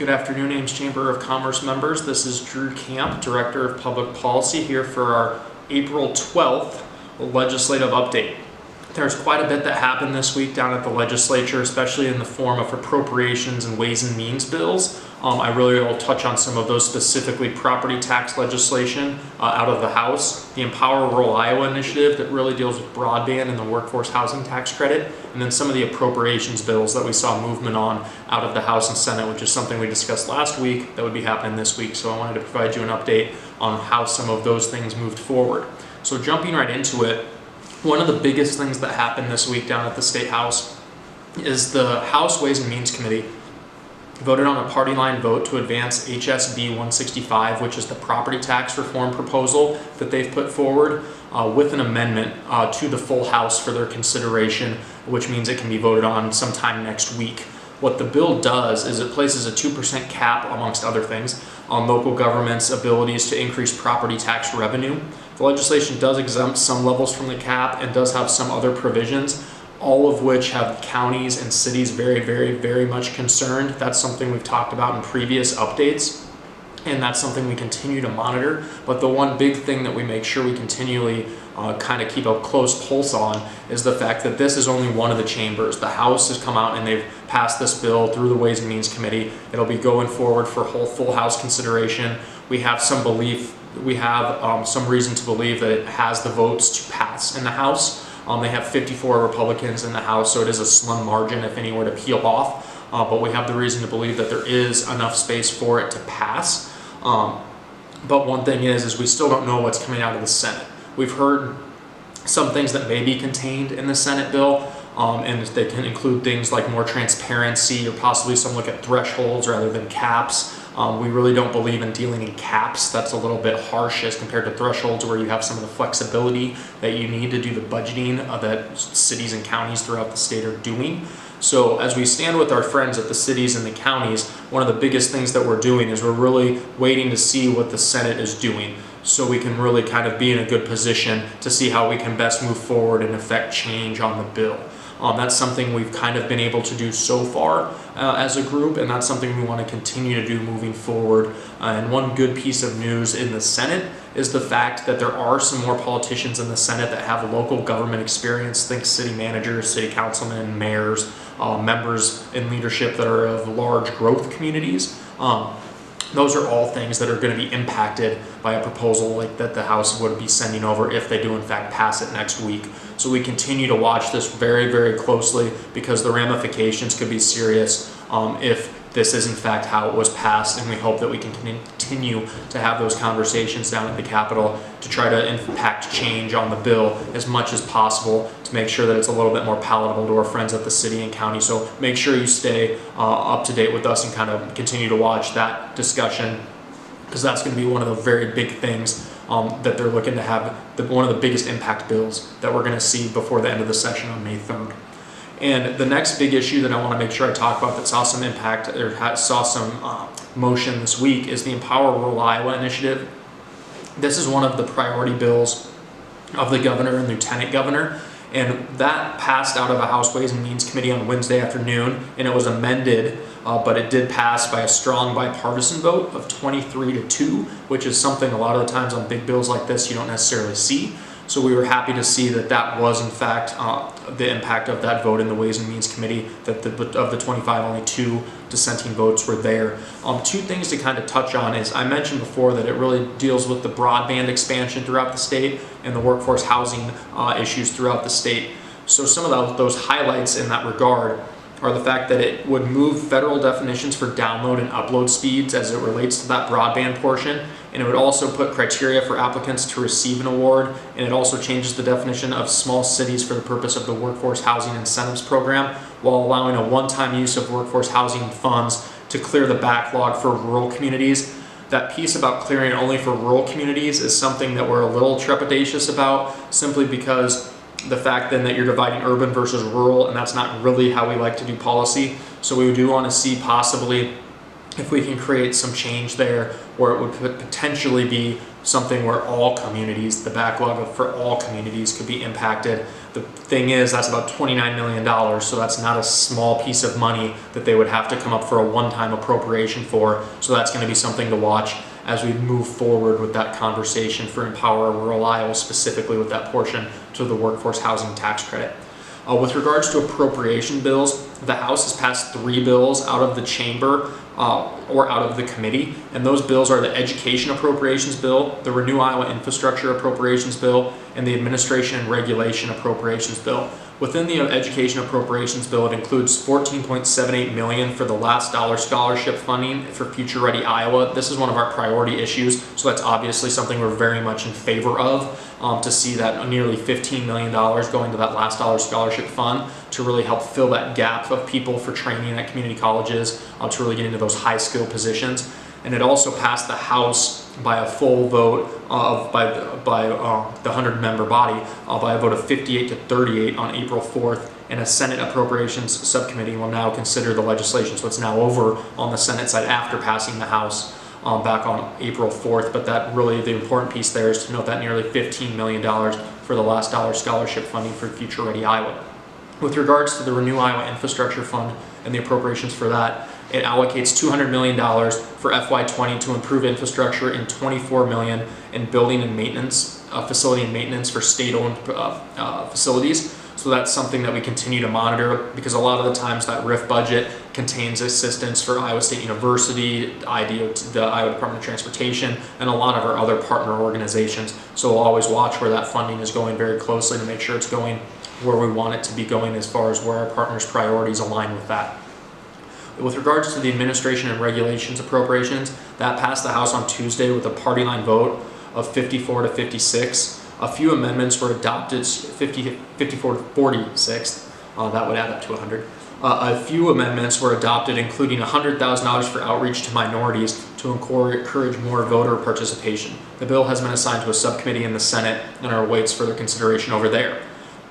Good afternoon, Ames Chamber of Commerce members. This is Drew Camp, Director of Public Policy, here for our April 12th legislative update. There's quite a bit that happened this week down at the legislature, especially in the form of appropriations and ways and means bills. I really will touch on some of those, specifically property tax legislation out of the House, the Empower Rural Iowa initiative that really deals with broadband and the workforce housing tax credit, and then some of the appropriations bills that we saw movement on out of the House and Senate, which is something we discussed last week that would be happening this week. So I wanted to provide you an update on how some of those things moved forward. So jumping right into it, one of the biggest things that happened this week down at the State House is the House Ways and Means Committee voted on a party line vote to advance HSB 165, which is the property tax reform proposal that they've put forward with an amendment to the full House for their consideration, which means it can be voted on sometime next week. What the bill does is it places a 2% cap, amongst other things, on local governments' abilities to increase property tax revenue. The legislation does exempt some levels from the cap and does have some other provisions, all of which have counties and cities very much concerned. That's something we've talked about in previous updates, and that's something we continue to monitor. But the one big thing that we make sure we continually kind of keep a close pulse on is the fact that this is only one of the chambers. The House has come out and they've passed this bill through the Ways and Means Committee. It'll be going forward for whole full House consideration. We have some belief, we have some reason to believe that it has the votes to pass in the House. They have 54 Republicans in the House, so it is a slim margin if any were to peel off. But we have the reason to believe that there is enough space for it to pass. But one thing is we still don't know what's coming out of the Senate. We've heard some things that may be contained in the Senate bill, and they can include things like more transparency or possibly some look at thresholds rather than caps. We really don't believe in dealing in caps. That's a little bit harsh as compared to thresholds, where you have some of the flexibility that you need to do the budgeting that cities and counties throughout the state are doing. So as we stand with our friends at the cities and the counties, one of the biggest things that we're doing is we're really waiting to see what the Senate is doing, so we can really kind of be in a good position to see how we can best move forward and affect change on the bill. That's something we've kind of been able to do so far as a group, and that's something we want to continue to do moving forward. And one good piece of news in the Senate is the fact that there are some more politicians in the Senate that have local government experience. Think city managers, city councilmen, mayors, members in leadership that are of large growth communities. Those are all things that are going to be impacted by a proposal like that the House would be sending over if they do in fact pass it next week. So we continue to watch this very closely, because the ramifications could be serious if this is in fact how it was passed, and we hope that we can continue to have those conversations down at the Capitol to try to impact change on the bill as much as possible to make sure that it's a little bit more palatable to our friends at the city and county. So make sure you stay up to date with us and kind of continue to watch that discussion, because that's going to be one of the very big things that they're looking to have, one of the biggest impact bills that we're going to see before the end of the session on May 3rd. And the next big issue that I want to make sure I talk about that saw some impact or saw some motion this week is the Empower Rural Iowa initiative. This is one of the priority bills of the governor and lieutenant governor, and that passed out of a House Ways and Means Committee on Wednesday afternoon, and it was amended, but it did pass by a strong bipartisan vote of 23-2, which is something a lot of the times on big bills like this you don't necessarily see. So we were happy to see that that was in fact the impact of that vote in the Ways and Means Committee, that of the 25, only 2 dissenting votes were there. Two things to kind of touch on is, I mentioned before that it really deals with the broadband expansion throughout the state and the workforce housing issues throughout the state. So some of those highlights in that regard are the fact that it would move federal definitions for download and upload speeds as it relates to that broadband portion, and it would also put criteria for applicants to receive an award, and it also changes the definition of small cities for the purpose of the Workforce Housing Incentives Program, while allowing a one-time use of workforce housing funds to clear the backlog for rural communities. That piece about clearing only for rural communities is something that we're a little trepidatious about, simply because the fact then that you're dividing urban versus rural, and that's not really how we like to do policy. So we do want to see possibly if we can create some change there where it would potentially be something where all communities, the backlog for all communities could be impacted. The thing is, that's about $29 million, so that's not a small piece of money that they would have to come up for a one-time appropriation for. So that's going to be something to watch as we move forward with that conversation for Empower Rural Iowa, specifically with that portion to the workforce housing tax credit. With regards to appropriation bills, the House has passed 3 bills out of the chamber or out of the committee, and those bills are the Education Appropriations Bill, the Renew Iowa Infrastructure Appropriations Bill, and the Administration and Regulation Appropriations Bill. Within the Education Appropriations Bill, it includes $14.78 million for the last dollar scholarship funding for Future Ready Iowa. This is one of our priority issues, so that's obviously something we're very much in favor of, to see that nearly $15 million going to that last dollar scholarship fund to really help fill that gap of people for training at community colleges to really get into those high skill positions. And it also passed the House by a full vote by the 100-member body by a vote of 58 to 38 on April 4th, and a Senate Appropriations Subcommittee will now consider the legislation. So it's now over on the Senate side after passing the House back on April 4th. But that really, the important piece there is to note that nearly $15 million for the last dollar scholarship funding for Future Ready Iowa. With regards to the Renew Iowa Infrastructure Fund and the appropriations for that, it allocates $200 million for FY20 to improve infrastructure and $24 million in building and maintenance, facility and maintenance for state-owned facilities. So that's something that we continue to monitor, because a lot of the times that RIF budget contains assistance for Iowa State University, the Iowa Department of Transportation, and a lot of our other partner organizations. So we'll always watch where that funding is going very closely to make sure it's going where we want it to be going as far as where our partners' priorities align with that. With regards to the Administration and Regulations Appropriations, that passed the House on Tuesday with a party line vote of 54 to 56. A few amendments were adopted, 54 to 46, that would add up to 100. A few amendments were adopted, including $100,000 for outreach to minorities to encourage more voter participation. The bill has been assigned to a subcommittee in the Senate and awaits further consideration over there.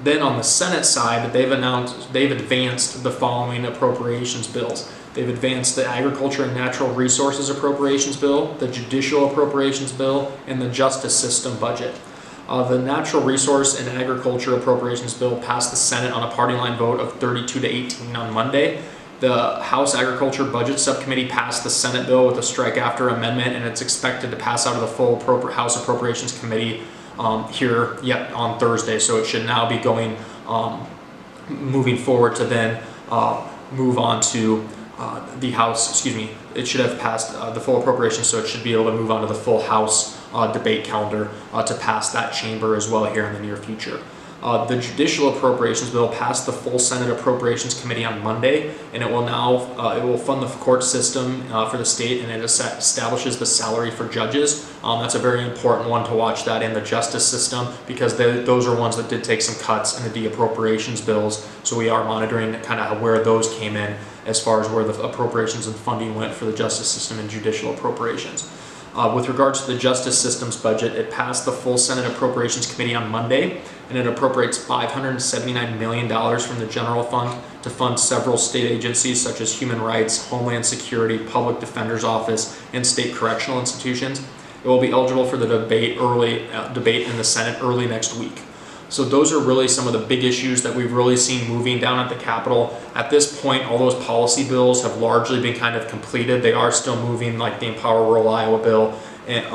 Then on the Senate side, they've advanced the following appropriations bills. They've advanced the Agriculture and Natural Resources Appropriations Bill, the Judicial Appropriations Bill, and the Justice System budget. The Natural Resource and Agriculture Appropriations Bill passed the Senate on a party line vote of 32 to 18 on Monday. The House Agriculture Budget Subcommittee passed the Senate bill with a strike after amendment, and it's expected to pass out of the full House Appropriations Committee here yet on Thursday. So it should now be going, moving forward to then move on to the House, it should have passed the full appropriation, so it should be able to move on to the full House debate calendar to pass that chamber as well here in the near future. The Judicial Appropriations Bill passed the full Senate Appropriations Committee on Monday, and it will now it will fund the court system for the state, and it establishes the salary for judges. That's a very important one to watch, that in the justice system, because those are ones that did take some cuts in the de-appropriations bills. So we are monitoring kind of where those came in as far as where the appropriations and funding went for the justice system and judicial appropriations. With regards to the Justice System's budget, it passed the full Senate Appropriations Committee on Monday, and it appropriates $579 million from the general fund to fund several state agencies such as Human Rights, Homeland Security, Public Defender's Office, and state correctional institutions. It will be eligible for the debate in the Senate early next week. So those are really some of the big issues that we've really seen moving down at the Capitol. At this point, all those policy bills have largely been kind of completed. They are still moving, like the Empower Rural Iowa bill, and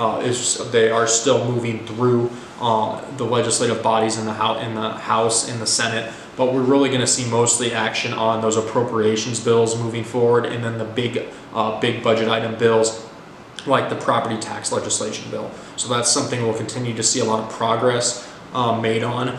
they are still moving through the legislative bodies in the House, in the Senate. But we're really going to see mostly action on those appropriations bills moving forward, and then the big budget item bills like the property tax legislation bill. So that's something we'll continue to see a lot of progress made on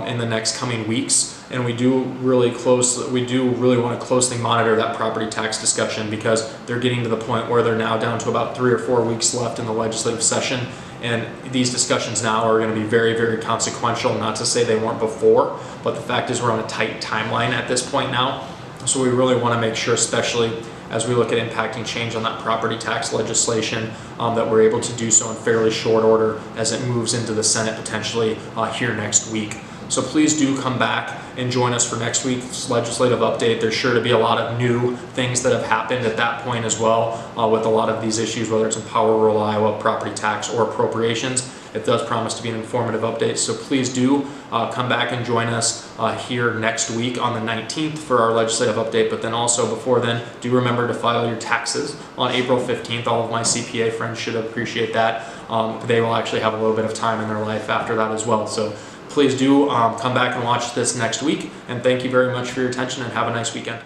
in the next coming weeks, and we do really want to closely monitor that property tax discussion, because they're getting to the point where they're now down to about 3 or 4 weeks left in the legislative session, and these discussions now are going to be very, very consequential. Not to say they weren't before, but the fact is we're on a tight timeline at this point now. So we really want to make sure, especially as we look at impacting change on that property tax legislation, that we're able to do so in fairly short order as it moves into the Senate potentially here next week. So please do come back and join us for next week's legislative update. There's sure to be a lot of new things that have happened at that point as well with a lot of these issues, whether it's in Power Rural Iowa, property tax, or appropriations. It does promise to be an informative update, so please do come back and join us here next week on the 19th for our legislative update. But then also before then, do remember to file your taxes on April 15th. All of my CPA friends should appreciate that. They will actually have a little bit of time in their life after that as well. So please do come back and watch this next week. And thank you very much for your attention, and have a nice weekend.